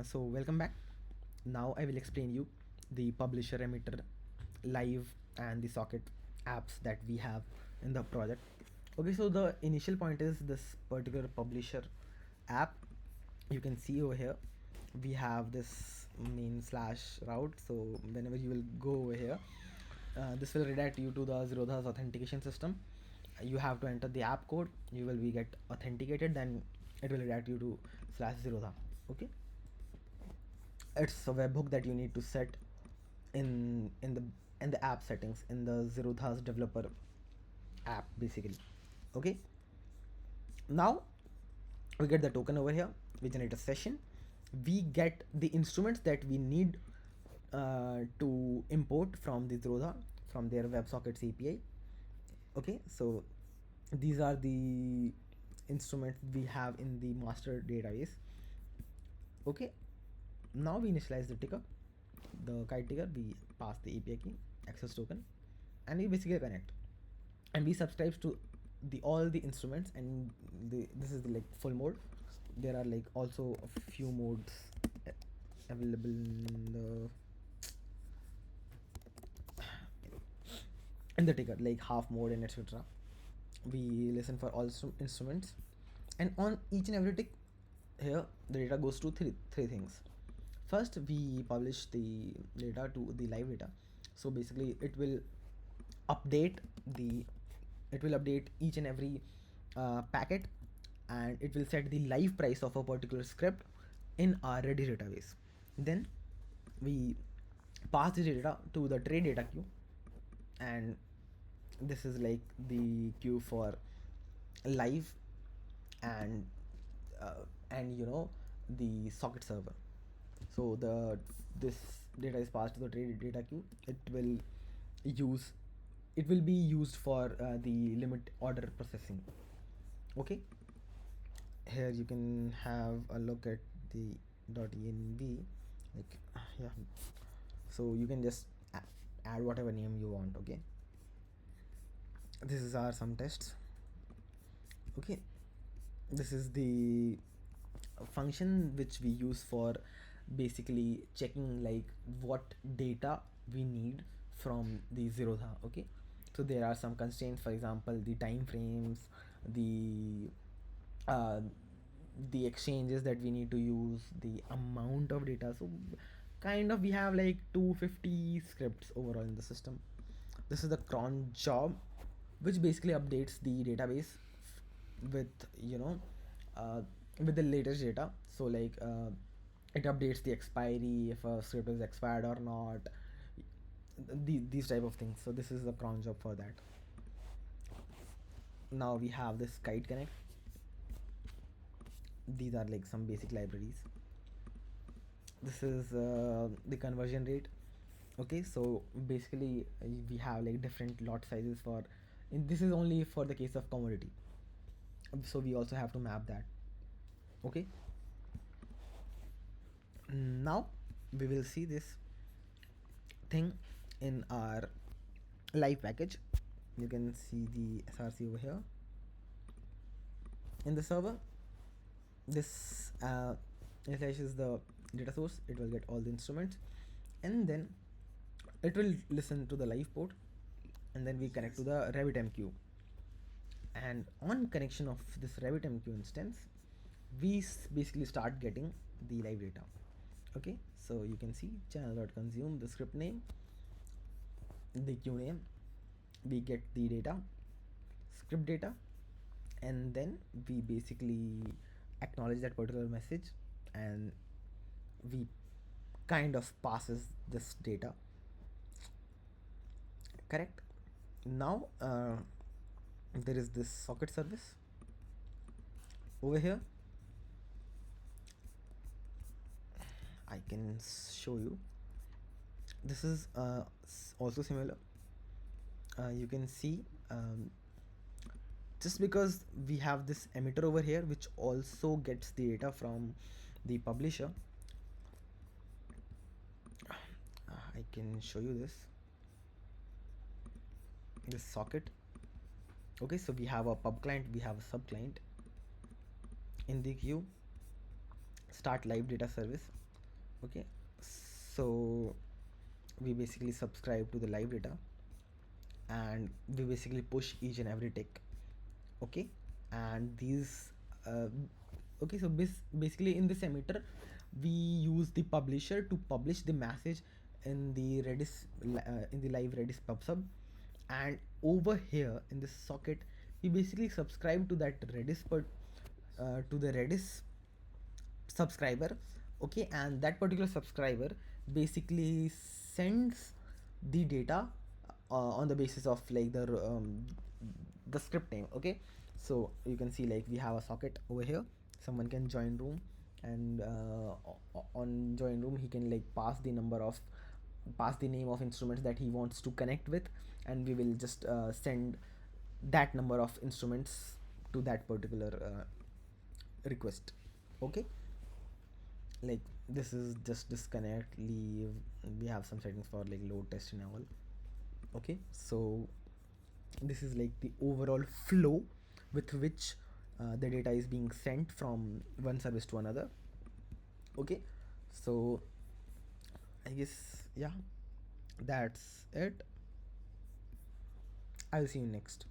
So welcome back. Now I will explain you the publisher, emitter, live, and the socket apps that we have in the project. Okay, so the initial point is this particular publisher app. You can see over here we have this main slash route. So whenever you will go over here, this will redirect you to the Zerodha's authentication system. You have to enter the app code. You will be get authenticated. Then it will redirect you to slash Zerodha. Okay, it's a webhook that you need to set in the app settings in the Zerodha's developer app basically. Okay, now we get the token over here. We generate a session. We get the instruments that we need to import from the Zerodha from their WebSockets API. Okay, so these are the instruments we have in the master database. Okay, now we initialize the ticker, the kite ticker. We pass the API key, access token, and we basically connect, and we subscribe to the all the instruments. And this is the like full mode. There are like also a few modes available in the ticker, like half mode and etc. We listen for all instruments, and on each and every tick here the data goes to three things. First, we publish the data to the live data. So basically update the it will update each and every packet, and it will set the live price of a particular script in our Redis database. Then we pass the data to the trade data queue, and this is like the queue for live and and the socket server. So this data is passed to the trade data queue. Use it will be used for the limit order processing. Okay, here you can have a look at the .env, like yeah. So you can just add whatever name you want. Okay, this is our some tests. Okay, this is the function which we use for basically checking like what data we need from the Zerodha. Okay, so there are some constraints, for example the time frames, the uh, the exchanges that we need to use, the amount of data. So kind of we have like 250 scripts overall in the system. This is the cron job, which basically updates the database with uh, with the latest data. So like it updates the expiry, if a script is expired or not, these type of things. So this is the cron job for that. Now we have this kite connect. These are like some basic libraries. This is the conversion rate. Okay, so basically we have like different lot sizes for this is only for the case of commodity, so we also have to map that. Okay, now we will see this thing in our live package. You can see the src over here in the server. This initializes the data source. It will get all the instruments, and then it will listen to the live port, and then we connect to the RabbitMQ. And on connection of this RabbitMQ instance, we basically start getting the live data. Okay, so you can see channel.consume, the script name, the queue name. We get the data, script data, and then we basically acknowledge that particular message, and we kind of passes this data. Correct. Now there is this socket service over here. I can show you. This is also similar. You can see just because we have this emitter over here which also gets the data from the publisher. I can show you this socket. Okay, so we have a pub client, we have a sub client. In the queue, start live data service. Okay, so we basically subscribe to the live data, and we basically push each and every tick. Okay, and these uh, okay, so basically in this emitter we use the publisher to publish the message in the redis in the live redis pub, and over here in this socket we basically subscribe to that redis to the redis subscriber. Okay, and that particular subscriber basically sends the data on the basis of like the script name. Okay, so you can see like we have a socket over here. Someone can join room, and on join room he can like pass the name of instruments that he wants to connect with, and we will just send that number of instruments to that particular request. Okay, like this is just disconnect, leave. We have some settings for like load test and all. Okay, so this is like the overall flow with which the data is being sent from one service to another. Okay, so I guess, yeah, that's it. I'll see you next.